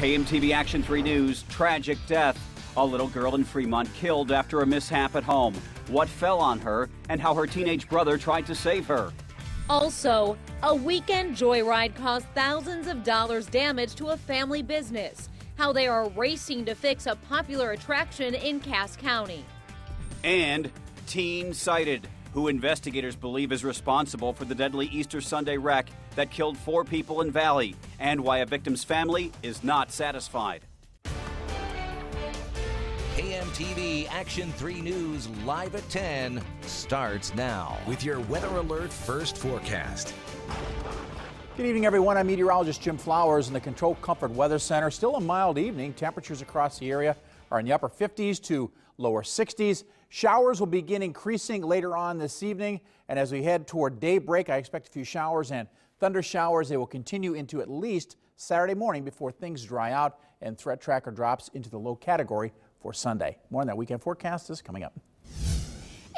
KMTV Action 3 News, tragic death. A little girl in Fremont killed after a mishap at home. What fell on her and how her teenage brother tried to save her. Also, a weekend joyride caused thousands of dollars damage to a family business. How they are racing to fix a popular attraction in Cass County. And teen sighted, who investigators believe is responsible for the deadly Easter Sunday wreck that killed 4 people in Valley, and why a victim's family is not satisfied. KMTV Action 3 News live at 10 starts now with your Weather Alert First Forecast. Good evening, everyone. I'm meteorologist Jim Flowers in the Control Comfort Weather Center. Still a mild evening. Temperatures across the area are in the upper 50s to lower 60s. Showers will begin increasing later on this evening, and as we head toward daybreak, I expect a few showers and thunder showers. They will continue into at least Saturday morning before things dry out and threat tracker drops into the low category for Sunday. More on that weekend forecast is coming up.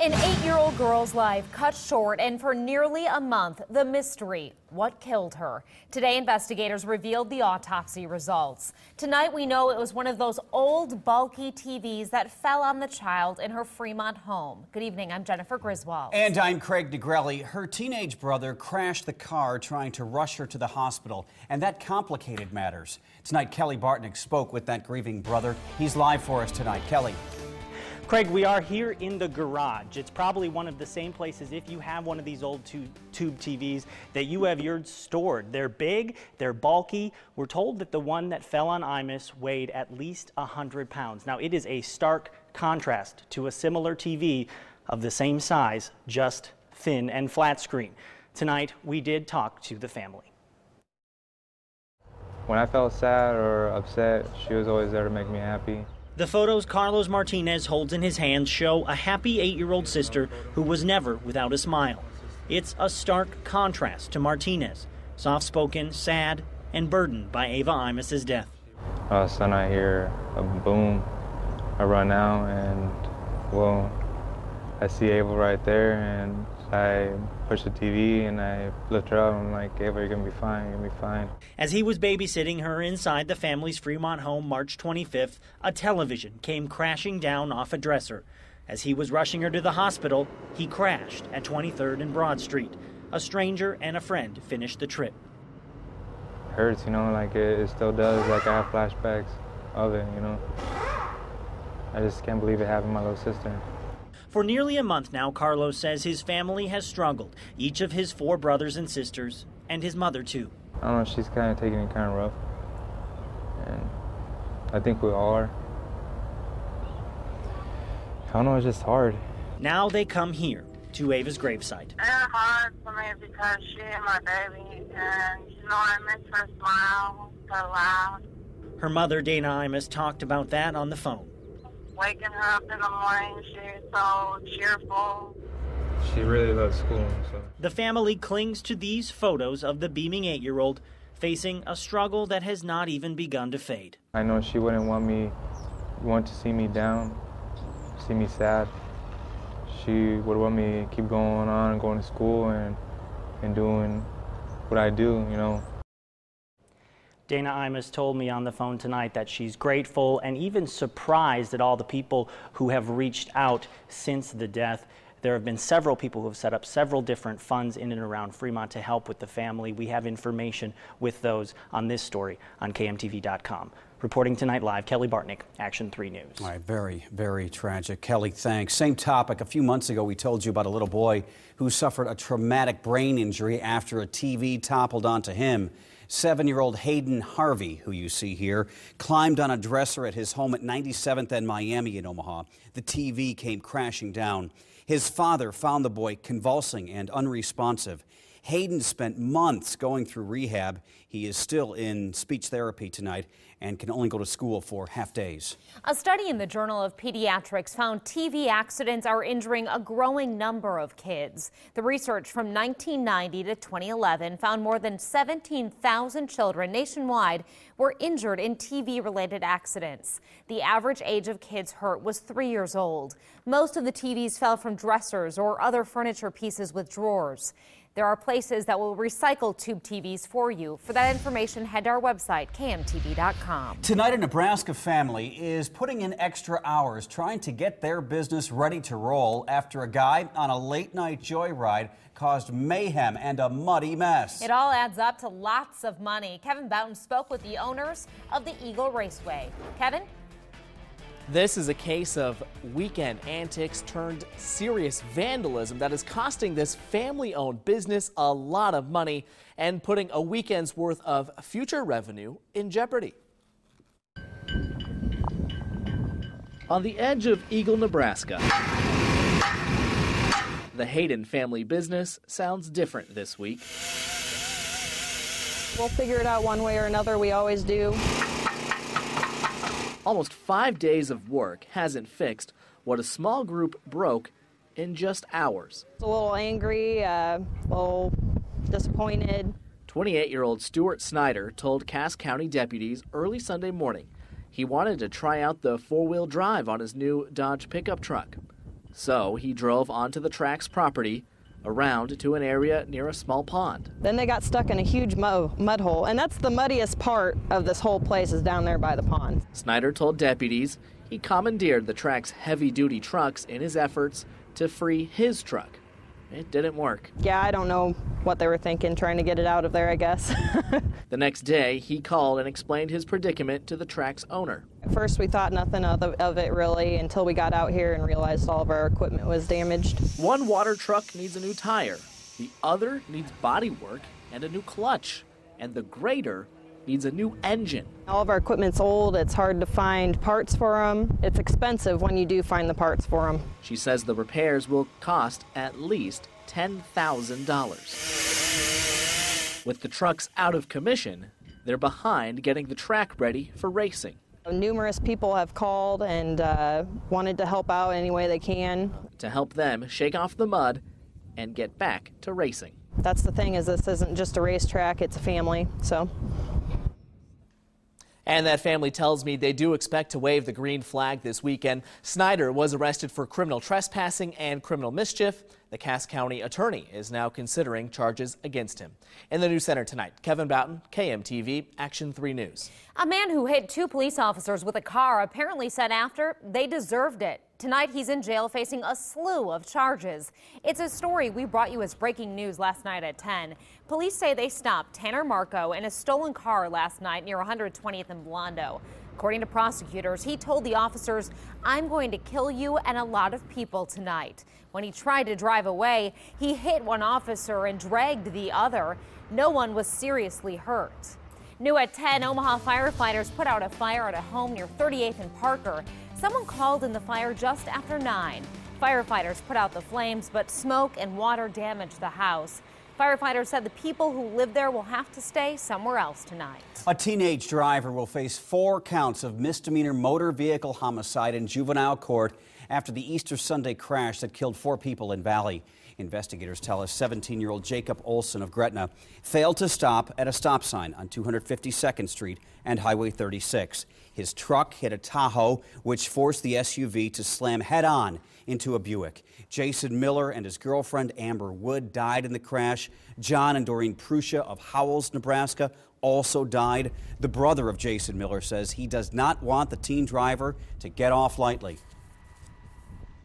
An 8-year-old girl's life cut short, and for nearly a month, the mystery: what killed her? Today, investigators revealed the autopsy results. Tonight, we know it was one of those old, bulky TVs that fell on the child in her Fremont home. Good evening, I'm Jennifer Griswold. And I'm Craig DeGrelli. Her teenage brother crashed the car trying to rush her to the hospital, and that complicated matters. Tonight, Kelly Bartnick spoke with that grieving brother. He's live for us tonight. Kelly. Craig, we are here in the garage. It's probably one of the same places, if you have one of these old tube TVs, that you have yours stored. They're big, they're bulky. We're told that the one that fell on Imus weighed at least 100 pounds. Now, it is a stark contrast to a similar TV of the same size, just thin and flat screen. Tonight, we did talk to the family. When I felt sad or upset, she was always there to make me happy. The photos Carlos Martinez holds in his hands show a happy 8-year-old sister who was never without a smile. It's a stark contrast to Martinez, soft-spoken, sad, and burdened by Ava Imus's death. All of a sudden I hear a boom. I run out and, well, I see Ava right there, and I push the TV and I lift her up. I'm like, Ava, you're gonna be fine, you're gonna be fine. As he was babysitting her inside the family's Fremont home March 25th, a television came crashing down off a dresser. As he was rushing her to the hospital, he crashed at 23rd and Broad Street. A stranger and a friend finished the trip. It hurts, you know, like it still does. Like I have flashbacks of it, you know. I just can't believe it happened to my little sister. For nearly a month now, Carlos says his family has struggled, each of his 4 brothers and sisters, and his mother too. I don't know, she's kind of taking it kind of rough, and I think we all are. I don't know, it's just hard. Now they come here to Ava's gravesite. It's hard for me because she is my baby, and you know, I miss her smile, her laugh. Her mother, Dana Imus, talked about that on the phone. Waking her up in the morning, she's so cheerful. She really loves school. So. The family clings to these photos of the beaming 8-year-old facing a struggle that has not even begun to fade. I know she wouldn't want to see me down, see me sad. She would want me to keep going on, going to school and doing what I do, you know. Dana Imus told me on the phone tonight that she's grateful and even surprised at all the people who have reached out since the death. There have been several people who have set up several different funds in and around Fremont to help with the family. We have information with those on this story on KMTV.com. Reporting tonight live, Kelly Bartnick, Action 3 News. All right, very, very tragic. Kelly, thanks. Same topic. A few months ago, we told you about a little boy who suffered a traumatic brain injury after a TV toppled onto him. 7-year-old Hayden Harvey, who you see here, climbed on a dresser at his home at 97th and Miami in Omaha. The TV came crashing down. His father found the boy convulsing and unresponsive. Hayden spent months going through rehab. He is still in speech therapy tonight and can only go to school for half days. A study in the Journal of Pediatrics found TV accidents are injuring a growing number of kids. The research from 1990 to 2011 found more than 17,000 children nationwide were injured in TV-related accidents. The average age of kids hurt was 3 years old. Most of the TVs fell from dressers or other furniture pieces with drawers. There are places that will recycle tube TVs for you. For that information, head to our website, KMTV.com. Tonight, a Nebraska family is putting in extra hours trying to get their business ready to roll after a guy on a late-night joyride caused mayhem and a muddy mess. It all adds up to lots of money. Kevin Boughton spoke with the owners of the Eagle Raceway. Kevin? This is a case of weekend antics turned serious vandalism that is costing this family-owned business a lot of money and putting a weekend's worth of future revenue in jeopardy. On the edge of Eagle, Nebraska, the Hayden family business sounds different this week. We'll figure it out one way or another, we always do. Almost 5 days of work hasn't fixed what a small group broke in just hours. A little angry, a little disappointed. 28-year-old Stuart Snyder told Cass County deputies early Sunday morning he wanted to try out the four-wheel drive on his new Dodge pickup truck. So he drove onto the track's property, around to an area near a small pond. Then they got stuck in a huge mud hole, and that's the muddiest part of this whole place, is down there by the pond. Snyder told deputies he commandeered the track's heavy-duty trucks in his efforts to free his truck. It didn't work. Yeah, I don't know what they were thinking, trying to get it out of there, I guess. The next day, he called and explained his predicament to the track's owner. At first, we thought nothing of it really until we got out here and realized all of our equipment was damaged. One water truck needs a new tire. The other needs body work and a new clutch. And the grader needs a new engine. All of our equipment's old. It's hard to find parts for them. It's expensive when you do find the parts for them. She says the repairs will cost at least $10,000. With the trucks out of commission, they're behind getting the track ready for racing. Numerous people have called and wanted to help out any way they can. To help them shake off the mud and get back to racing. That's the thing, is this isn't just a racetrack, it's a family, so. And that family tells me they do expect to wave the green flag this weekend. Snyder was arrested for criminal trespassing and criminal mischief. The Cass County attorney is now considering charges against him. In the news center tonight, Kevin Boughton, KMTV, Action 3 News. A man who hit 2 police officers with a car apparently said after they deserved it. Tonight, he's in jail facing a slew of charges. It's a story we brought you as breaking news last night at 10. Police say they stopped Tanner Marco in a stolen car last night near 120th and Blondo. According to prosecutors, he told the officers, "I'm going to kill you and a lot of people tonight." When he tried to drive away, he hit one officer and dragged the other. No one was seriously hurt. New at 10, Omaha firefighters put out a fire at a home near 38th and Parker. Someone called in the fire just after 9. Firefighters put out the flames, but smoke and water damaged the house. Firefighters said the people who live there will have to stay somewhere else tonight. A teenage driver will face 4 counts of misdemeanor motor vehicle homicide in juvenile court after the Easter Sunday crash that killed 4 people in Valley. Investigators tell us 17-year-old Jacob Olson of Gretna failed to stop at a stop sign on 252nd Street and Highway 36. His truck hit a Tahoe, which forced the SUV to slam head-on into a Buick. Jason Miller and his girlfriend Amber Wood died in the crash. John and Doreen Prussia of Howells, Nebraska, also died. The brother of Jason Miller says he does not want the teen driver to get off lightly.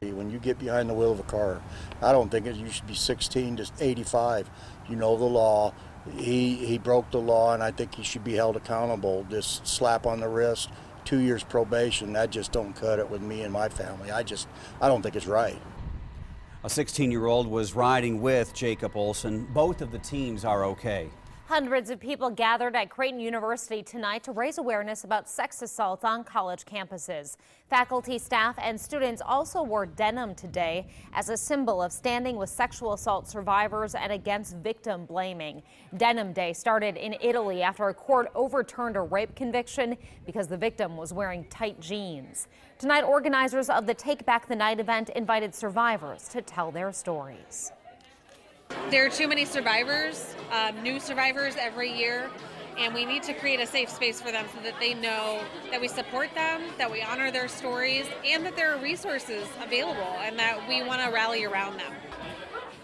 When you get behind the wheel of a car, I don't think you should be 16 to 85. You know the law. He broke the law, and I think he should be held accountable. This slap on the wrist, 2 years probation, that just don't cut it with me and my family. I don't think it's right. A 16-year-old was riding with Jacob Olson. Both of the teens are okay. Hundreds of people gathered at Creighton University tonight to raise awareness about sex assault on college campuses. Faculty, staff, and students also wore denim today as a symbol of standing with sexual assault survivors and against victim blaming. Denim Day started in Italy after a court overturned a rape conviction because the victim was wearing tight jeans. Tonight, organizers of the Take Back the Night event invited survivors to tell their stories. There are too many survivors, new survivors every year, and we need to create a safe space for them so that they know that we support them, that we honor their stories, and that there are resources available and that we want to rally around them.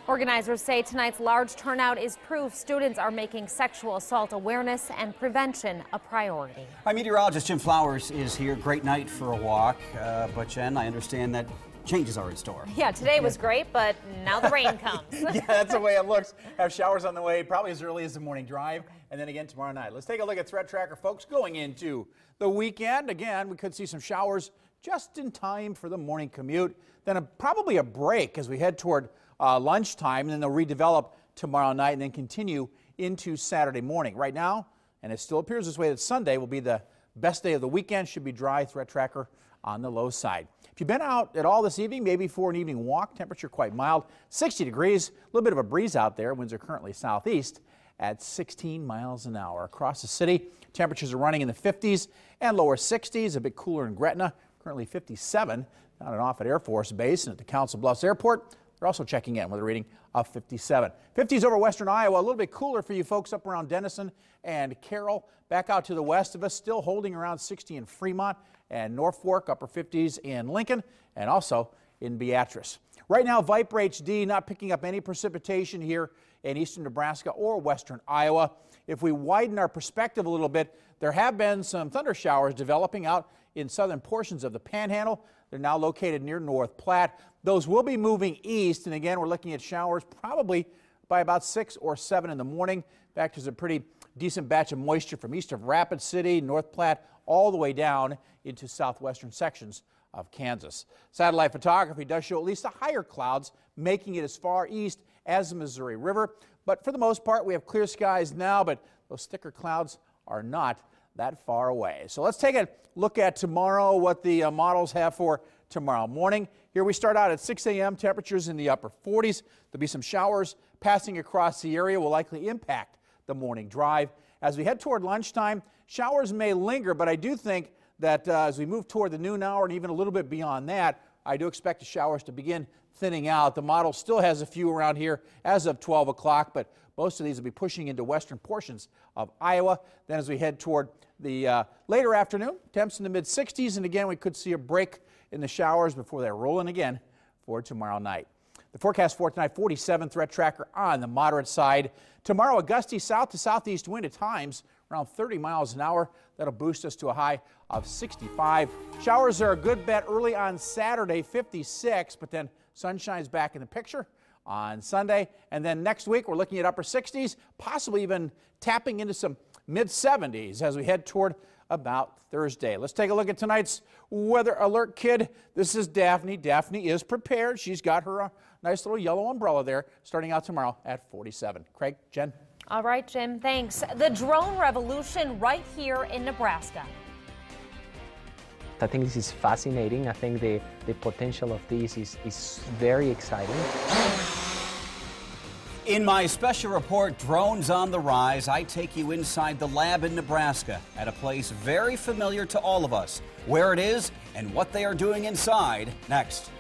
Organizers say tonight's large turnout is proof students are making sexual assault awareness and prevention a priority. Our meteorologist Jim Flowers is here. Great night for a walk. But Jen, I understand that changes are in store. Yeah, today was great, but now the rain comes. Yeah, that's the way it looks. Have showers on the way probably as early as the morning drive, and then again tomorrow night. Let's take a look at Threat Tracker, folks, going into the weekend. Again, we could see some showers just in time for the morning commute. Then probably a break as we head toward lunchtime, and then they'll redevelop tomorrow night and then continue into Saturday morning. Right now, and it still appears this way, that Sunday will be the best day of the weekend. Should be dry. Threat Tracker on the low side. If you've been out at all this evening, maybe for an evening walk, temperature quite mild, 60 degrees, a little bit of a breeze out there. Winds are currently southeast at 16 miles an hour. Across the city, temperatures are running in the 50s and lower 60s, a bit cooler in Gretna, currently 57 on and off at Air Force Base and at the Council Bluffs Airport. They're also checking in with a reading of 57. 50s over western Iowa, a little bit cooler for you folks up around Denison and Carroll. Back out to the west of us, still holding around 60 in Fremont and Norfolk, upper 50s in Lincoln, and also in Beatrice. Right now, Viper HD not picking up any precipitation here in eastern Nebraska or western Iowa. If we widen our perspective a little bit, there have been some thunder showers developing out in southern portions of the Panhandle. They're now located near North Platte. Those will be moving east, and again, we're looking at showers probably by about 6 or 7 in the morning. In fact, there's a pretty decent batch of moisture from east of Rapid City, North Platte, all the way down into southwestern sections of Kansas. Satellite photography does show at least the higher clouds making it as far east as the Missouri River. But for the most part, we have clear skies now, but those thicker clouds are not that far away. So let's take a look at tomorrow, what the models have for tomorrow morning. Here we start out at 6 a.m. Temperatures in the upper 40s. There'll be some showers passing across the area, will likely impact the morning drive. As we head toward lunchtime, showers may linger, but I do think that as we move toward the noon hour and even a little bit beyond that, I do expect the showers to begin thinning out. The model still has a few around here as of 12 o'clock, but most of these will be pushing into western portions of Iowa. Then as we head toward the later afternoon, temps in the mid-60s, and again, we could see a break in the showers before they're rolling again for tomorrow night. The forecast for tonight, 47 Threat Tracker on the moderate side. Tomorrow, a gusty south to southeast wind at times, around 30 miles an hour. That'll boost us to a high of 65. Showers are a good bet early on Saturday, 56, but then sunshine's back in the picture on Sunday. And then next week, we're looking at upper 60s, possibly even tapping into some mid-70s as we head toward about Thursday. Let's take a look at tonight's weather alert kid. This is Daphne. Daphne is prepared. She's got her nice little yellow umbrella there, starting out tomorrow at 47. Craig, Jen. All right, Jim, thanks. The drone revolution right here in Nebraska. I think this is fascinating. I think the potential of this is very exciting. In my special report, Drones on the Rise, I take you inside the lab in Nebraska at a place very familiar to all of us. Where it is and what they are doing inside, next.